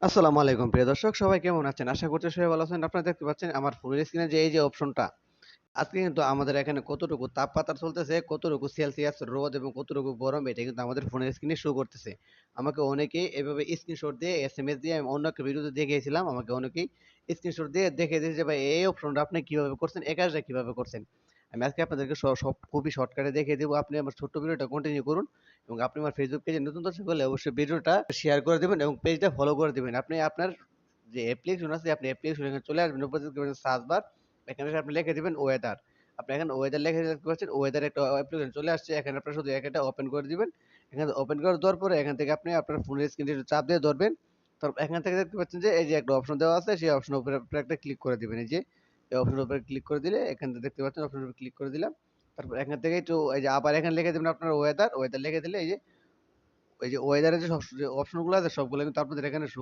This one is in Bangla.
আসসালামু আলাইকুম প্রিয় দর্শক, সবাই কেমন আছেন? আশা করছি সবাই ভালো আছেন। আপনারা দেখতে পাচ্ছেন আমার ফোনের স্ক্রিনে যে এই যে অপশনটা, আজকে কিন্তু আমাদের এখানে কতটুকু তাপমাত্রা চলতেছে, কতটুকু সেলসিয়াস রোদ এবং কতটুকু গরম, এটা কিন্তু আমাদের ফোনের স্ক্রিনে শো করতেছে। আমাকে অনেকেই এভাবে স্ক্রিনশট দিয়ে, এসএমএস দিয়ে, আমি অন্য একটা ভিডিওতে দেখিয়েছিলাম। আমাকে অনেকেই স্ক্রিনশট দিয়ে দেখিয়ে দিয়েছে যে ভাই এই অপশনটা আপনি কিভাবে করছেন, এই কাজটা কিভাবে করছেন। আমি আজকে আপনাদেরকে সব খুবই শর্টকাটে দেখিয়ে দেবো। আপনি আমার ছোট্ট ভিডিওটা কন্টিনিউ করুন এবং আপনি আমার ফেসবুক পেজে নতুন দর্শক হলে অবশ্যই ভিডিওটা শেয়ার করে দিবেন এবং পেজটা ফলো করে দিবেন। আপনি আপনার যে অ্যাপ্লিকেশন আছে, আপনি অ্যাপ্লিকেশন এখানে চলে আসবেন, উপরে দেখতে পাচ্ছেন সার্চ বার, এখানে এসে আপনি লিখে দিবেন ওয়েদার। আপনি এখানে ওয়েদার লিখে দেখতে পাচ্ছেন, ওয়েদার একটা অ্যাপ্লিকেশন চলে আসছে। এখানে আপনারা শুধু একটা ওপেন করে দিবেন। এখানে ওপেন করে দেওয়ার পরে এখান থেকে আপনি আপনার ফোনের স্ক্রিনে একটু চাপ দিয়ে ধরবেন। তারপর এখান থেকে দেখতে পাচ্ছেন যে এই যে একটা অপশন দেওয়া আছে, সেই অপশনের উপরে আপনি একটা ক্লিক করে দিবেন। এই যে এই অপশনের উপরে ক্লিক করে দিলে এখান থেকে দেখতে পাচ্ছেন অপশনের উপরে ক্লিক করে দিলাম। তারপর এখান থেকে একটু এই যে আবার এখানে লিখে দিবেন আপনার ওয়েদার লিখে দিলে এই যে ওয়েদারের যে অপশনগুলো আছে সবগুলো কিন্তু আপনাদের এখানে শো